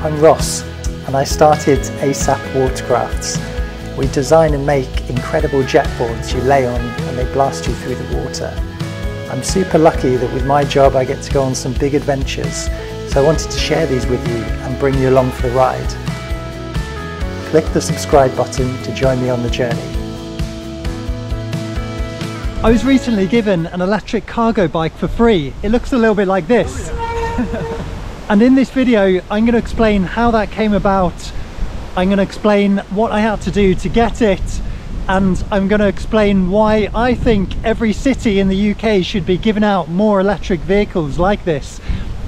I'm Ross and I started ASAP Watercrafts. We design and make incredible jet boards you lay on and they blast you through the water. I'm super lucky that with my job I get to go on some big adventures, so I wanted to share these with you and bring you along for the ride. Click the subscribe button to join me on the journey. I was recently given an electric cargo bike for free. It looks a little bit like this. And in this video I'm going to explain how that came about. I'm going to explain what I had to do to get it, and I'm going to explain why I think every city in the UK should be giving out more electric vehicles like this.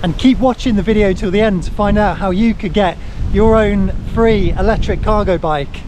And keep watching the video till the end to find out how you could get your own free electric cargo bike.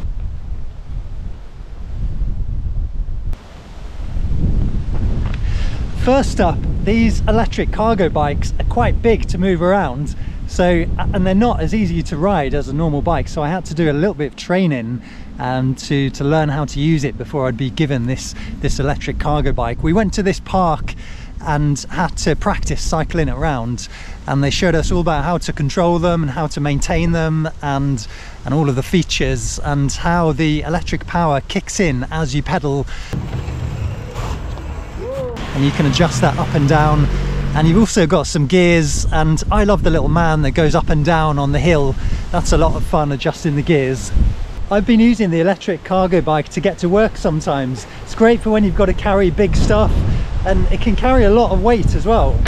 First up, these electric cargo bikes are quite big to move around, and they're not as easy to ride as a normal bike, so I had to do a little bit of training to learn how to use it before I'd be given this electric cargo bike. We went to this park and had to practice cycling around, and they showed us all about how to control them and how to maintain them and all of the features and how the electric power kicks in as you pedal. And you can adjust that up and down, and you've also got some gears, and I love the little man that goes up and down on the hill. That's a lot of fun, adjusting the gears. I've been using the electric cargo bike to get to work sometimes. It's great for when you've got to carry big stuff, and it can carry a lot of weight as well.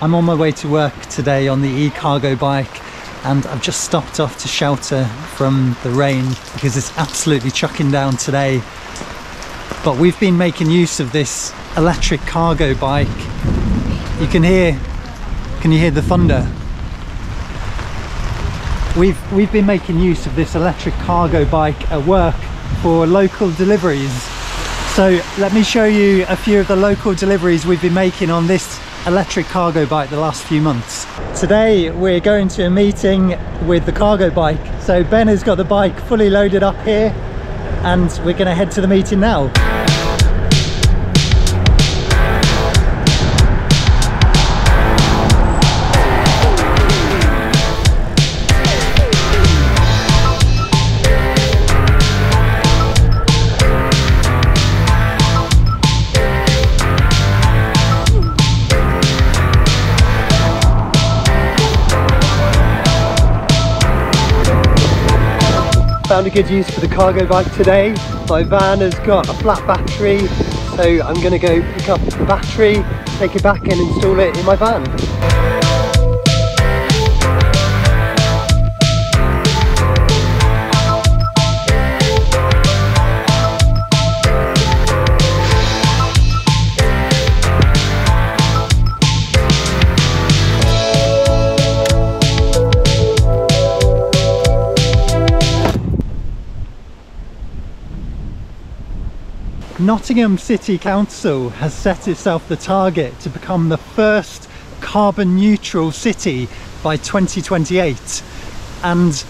I'm on my way to work today on the e-cargo bike, and I've just stopped off to shelter from the rain because it's absolutely chucking down today. But we've been making use of this electric cargo bike. Can you hear the thunder? We've been making use of this electric cargo bike at work for local deliveries. So let me show you a few of the local deliveries we've been making on this electric cargo bike the last few months. Today we're going to a meeting with the cargo bike. So Ben has got the bike fully loaded up here, and we're going to head to the meeting now. Found a good use for the cargo bike today. My van has got a flat battery, so I'm going to go pick up the battery, take it back and install it in my van. Nottingham City Council has set itself the target to become the first carbon neutral city by 2028, and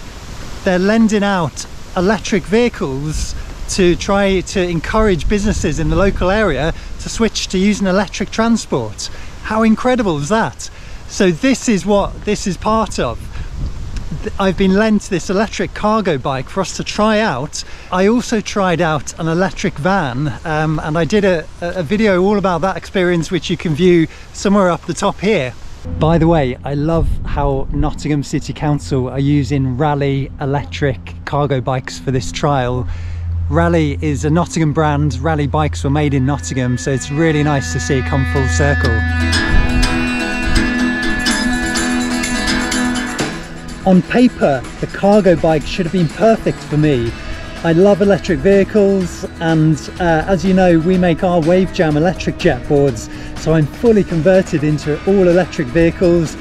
they're lending out electric vehicles to try to encourage businesses in the local area to switch to using electric transport. How incredible is that? So this is what this is part of. I've been lent this electric cargo bike for us to try out. I also tried out an electric van, and I did a video all about that experience, which you can view somewhere up the top here. By the way, I love how Nottingham City Council are using Raleigh electric cargo bikes for this trial. Raleigh is a Nottingham brand. Raleigh bikes were made in Nottingham, so it's really nice to see it come full circle. On paper, the cargo bike should have been perfect for me. I love electric vehicles, and as you know, we make our Wave Jam electric jet boards, so I'm fully converted into all electric vehicles,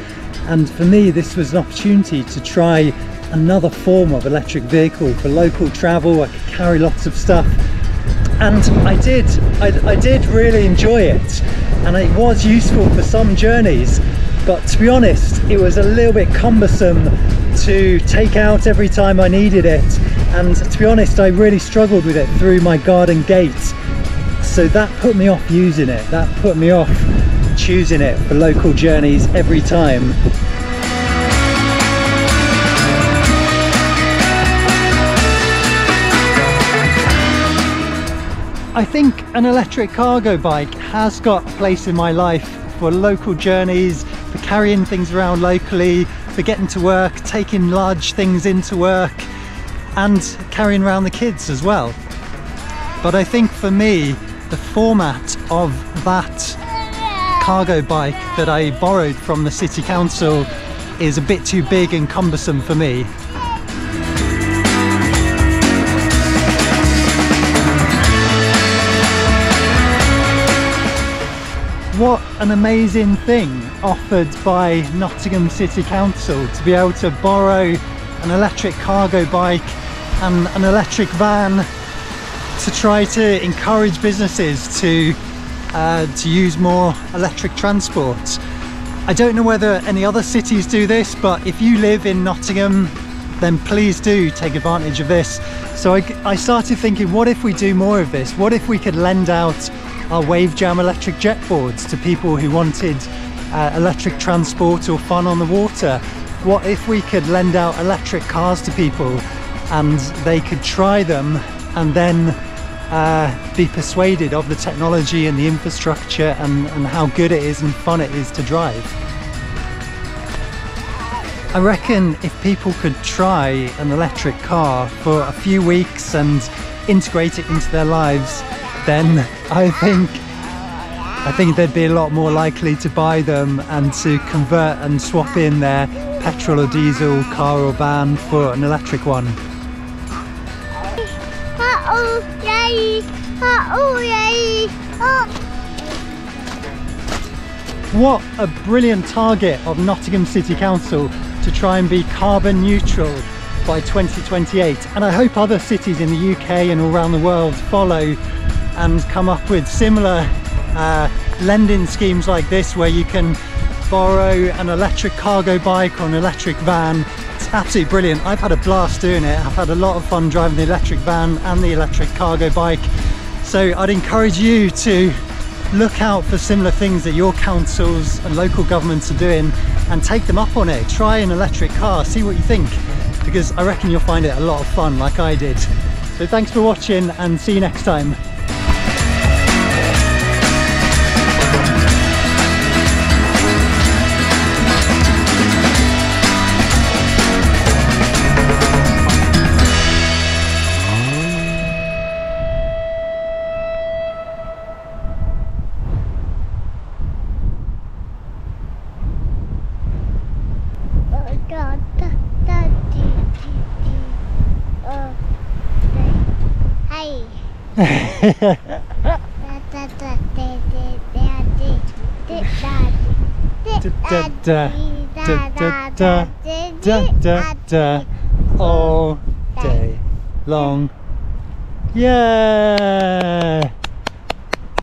And for me, this was an opportunity to try another form of electric vehicle for local travel. I could carry lots of stuff, and I did really enjoy it, and it was useful for some journeys. But to be honest, it was a little bit cumbersome to take out every time I needed it, and to be honest, I really struggled with it through my garden gate. So that put me off using it. That put me off choosing it for local journeys every time. I think an electric cargo bike has got a place in my life for local journeys, for carrying things around locally, for getting to work, taking large things into work, and carrying around the kids as well. But I think for me, the format of that cargo bike that I borrowed from the city council is a bit too big and cumbersome for me. What an amazing thing offered by Nottingham City Council to be able to borrow an electric cargo bike and an electric van to try to encourage businesses to use more electric transport. I don't know whether any other cities do this, but if you live in Nottingham, then please do take advantage of this. So I started thinking, what if we do more of this? What if we could lend out our wave jam electric jet boards to people who wanted electric transport or fun on the water? What if we could lend out electric cars to people and they could try them and then be persuaded of the technology and the infrastructure and how good it is and fun it is to drive? I reckon if people could try an electric car for a few weeks and integrate it into their lives, then I think they'd be a lot more likely to buy them and to convert and swap in their petrol or diesel car or van for an electric one. What a brilliant target of Nottingham City Council to try and be carbon neutral by 2028, and I hope other cities in the UK and all around the world follow and come up with similar lending schemes like this, where you can borrow an electric cargo bike or an electric van. It's absolutely brilliant. I've had a blast doing it. I've had a lot of fun driving the electric van and the electric cargo bike. So I'd encourage you to look out for similar things that your councils and local governments are doing and take them up on it. Try an electric car, see what you think, because I reckon you'll find it a lot of fun like I did. So thanks for watching and see you next time. All day long. Yeah.